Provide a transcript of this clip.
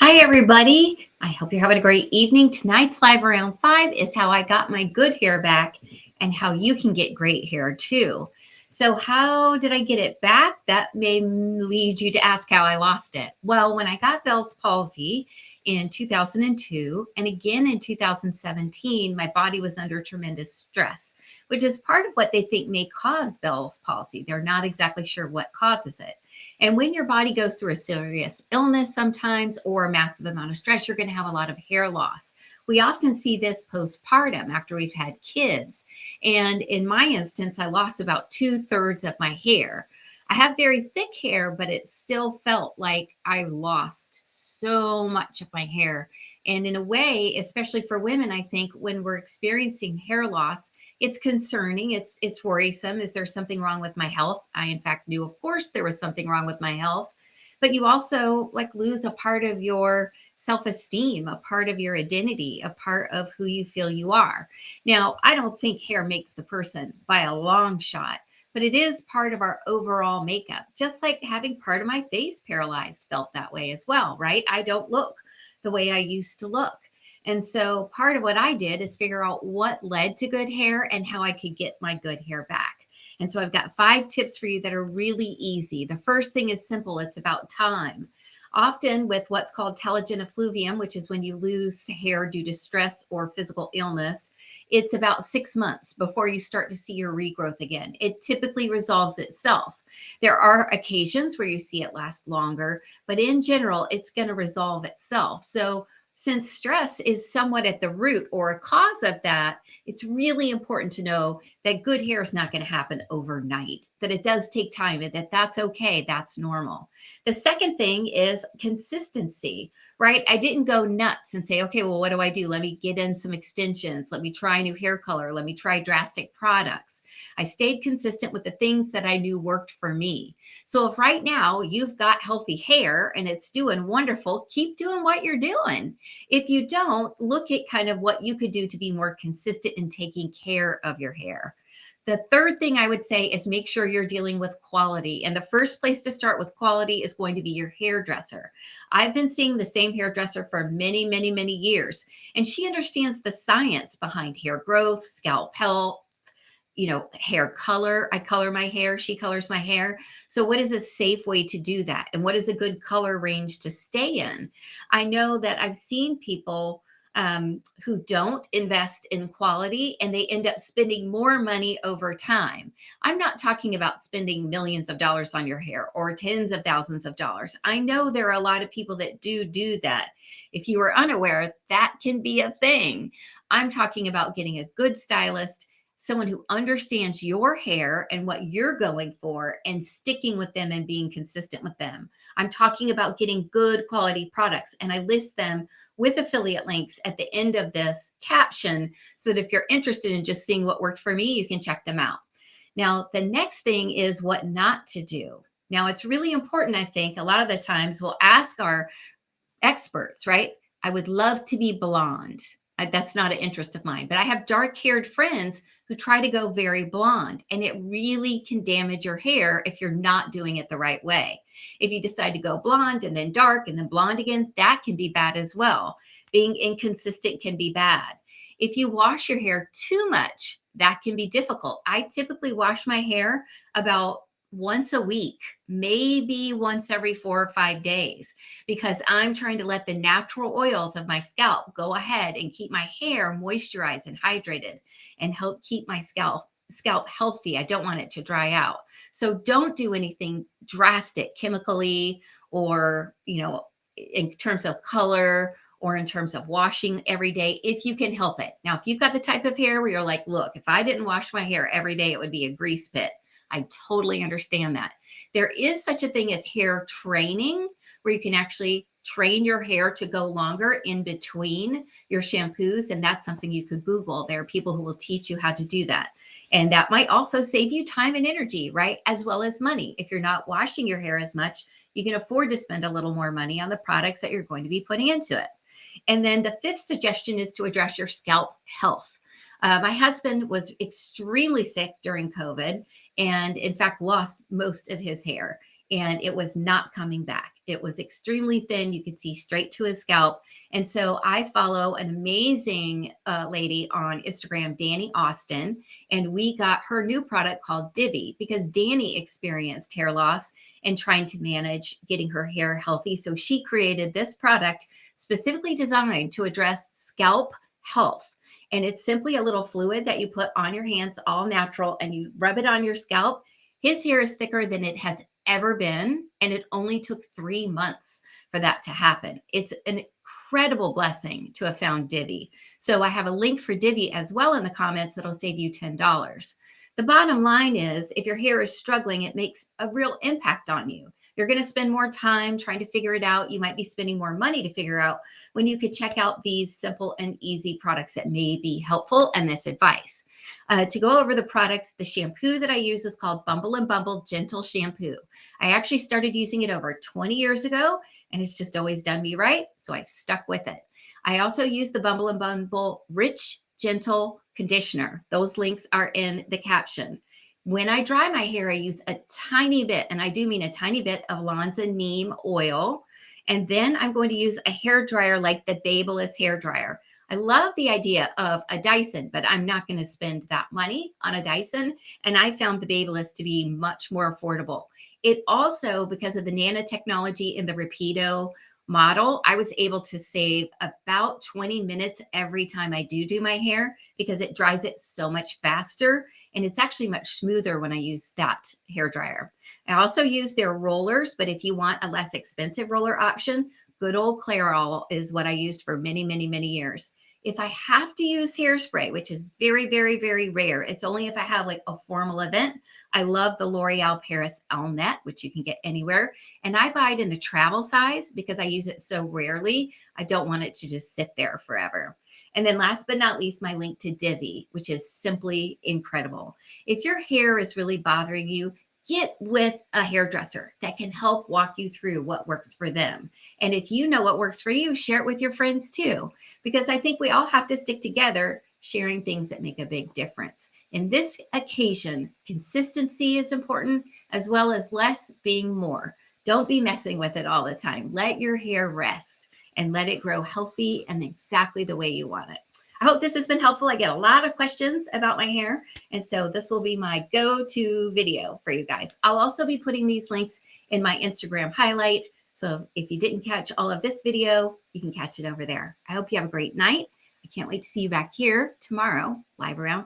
Hi, everybody. I hope you're having a great evening. Tonight's Live Around 5 is how I got my good hair back and how you can get great hair too. So, how did I get it back? That may lead you to ask how I lost it. Well, when I got Bell's palsy in 2002 and again in 2017, my body was under tremendous stress, which is part of what they think may cause Bell's palsy. They're not exactly sure what causes it. And when your body goes through a serious illness sometimes or a massive amount of stress, you're going to have a lot of hair loss. We often see this postpartum after we've had kids. And in my instance, I lost about 2/3 of my hair. I have very thick hair, but it still felt like I lost so much of my hair. And in a way, especially for women, I think when we're experiencing hair loss, it's concerning. It's worrisome. Is there something wrong with my health? I in fact knew, of course, there was something wrong with my health. But you also like lose a part of your self-esteem, a part of your identity, a part of who you feel you are. Now, I don't think hair makes the person by a long shot, but it is part of our overall makeup. Just like having part of my face paralyzed felt that way as well, right? I don't look the way I used to look. And so part of what I did is figure out what led to good hair and how I could get my good hair back. And so I've got 5 tips for you that are really easy. The first thing is simple, it's about time. Often, with what's called telogen effluvium, which is when you lose hair due to stress or physical illness, it's about 6 months before you start to see your regrowth again. It typically resolves itself. There are occasions where you see it last longer, but in general, it's going to resolve itself. So, since stress is somewhat at the root or a cause of that, it's really important to know that good hair is not going to happen overnight, that it does take time and that that's okay. That's normal. The second thing is consistency, right? I didn't go nuts and say, okay, well, what do I do? Let me get in some extensions. Let me try a new hair color. Let me try drastic products. I stayed consistent with the things that I knew worked for me. So if right now you've got healthy hair and it's doing wonderful, keep doing what you're doing. If you don't, look at kind of what you could do to be more consistent in taking care of your hair. The third thing I would say is make sure you're dealing with quality. And the first place to start with quality is going to be your hairdresser. I've been seeing the same hairdresser for many, many, many years, and she understands the science behind hair growth, scalp health, hair color. I color my hair, she colors my hair. So, what is a safe way to do that? And what is a good color range to stay in? I know that I've seen people who don't invest in quality and they end up spending more money over time. I'm not talking about spending millions of dollars on your hair or tens of thousands of dollars. I know there are a lot of people that do that. If you are unaware, that can be a thing. I'm talking about getting a good stylist, someone who understands your hair and what you're going for and sticking with them and being consistent with them. I'm talking about getting good quality products, and I list them with affiliate links at the end of this caption so that if you're interested in just seeing what worked for me, you can check them out. Now, the next thing is what not to do. Now, it's really important, I think. A lot of the times we'll ask our experts, right? I would love to be blonde. That's not an interest of mine, but I have dark haired friends who try to go very blonde, and it really can damage your hair if you're not doing it the right way. If you decide to go blonde and then dark and then blonde again, that can be bad as well. Being inconsistent can be bad. If you wash your hair too much, that can be difficult. I typically wash my hair about once a week, maybe once every 4 or 5 days, because I'm trying to let the natural oils of my scalp go ahead and keep my hair moisturized and hydrated and help keep my scalp healthy. I don't want it to dry out. So don't do anything drastic chemically or, in terms of color or in terms of washing every day if you can help it. Now, if you've got the type of hair where you're like, look, if I didn't wash my hair every day, it would be a grease pit. I totally understand that. There is such a thing as hair training where you can actually train your hair to go longer in between your shampoos. And that's something you could Google. There are people who will teach you how to do that. And that might also save you time and energy, right? As well as money. If you're not washing your hair as much, you can afford to spend a little more money on the products that you're going to be putting into it. And then the fifth suggestion is to address your scalp health. My husband was extremely sick during COVID and, in fact, lost most of his hair. and it was not coming back. It was extremely thin. You could see straight to his scalp. And so I follow an amazing lady on Instagram, Danny Austin, and we got her new product called DIVI because Danny experienced hair loss and trying to manage getting her hair healthy. So she created this product specifically designed to address scalp health. And it's simply a little fluid that you put on your hands, all natural, and you rub it on your scalp. His hair is thicker than it has ever been, and it only took 3 months for that to happen. It's an incredible blessing to have found Divi. So I have a link for Divi as well in the comments that'll save you $10. The bottom line is if your hair is struggling, it makes a real impact on you. You're going to spend more time trying to figure it out. You might be spending more money to figure out when you could check out these simple and easy products that may be helpful and this advice. To go over the products, the shampoo that I use is called Bumble and Bumble Gentle Shampoo. I actually started using it over 20 years ago, and it's just always done me right, so I've stuck with it. I also use the Bumble and Bumble Rich Gentle Conditioner. Those links are in the caption. When I dry my hair, I use a tiny bit, and I do mean a tiny bit of Lonza neem oil. And then I'm going to use a hair dryer like the Babyliss hair dryer. I love the idea of a Dyson, but I'm not going to spend that money on a Dyson. And I found the Babyliss to be much more affordable. It also, because of the nanotechnology in the Rapido model, I was able to save about 20 minutes every time I do my hair because it dries it so much faster. And it's actually much smoother when I use that hair dryer. I also use their rollers, but if you want a less expensive roller option, good old Clairol is what I used for many, many, many years. If I have to use hairspray, which is very, very, very rare, it's only if I have like a formal event. I love the L'Oreal Paris Elnet, which you can get anywhere. And I buy it in the travel size because I use it so rarely. I don't want it to just sit there forever. And then last but not least, my link to Divi, which is simply incredible. If your hair is really bothering you, get with a hairdresser that can help walk you through what works for them. And if you know what works for you, share it with your friends too, because I think we all have to stick together sharing things that make a big difference. In this occasion, consistency is important as well as less being more. Don't be messing with it all the time. Let your hair rest and let it grow healthy and exactly the way you want it. I hope this has been helpful. I get a lot of questions about my hair, and so this will be my go-to video for you guys. I'll also be putting these links in my Instagram highlight, so if you didn't catch all of this video, you can catch it over there. I hope you have a great night. I can't wait to see you back here tomorrow, live around 5.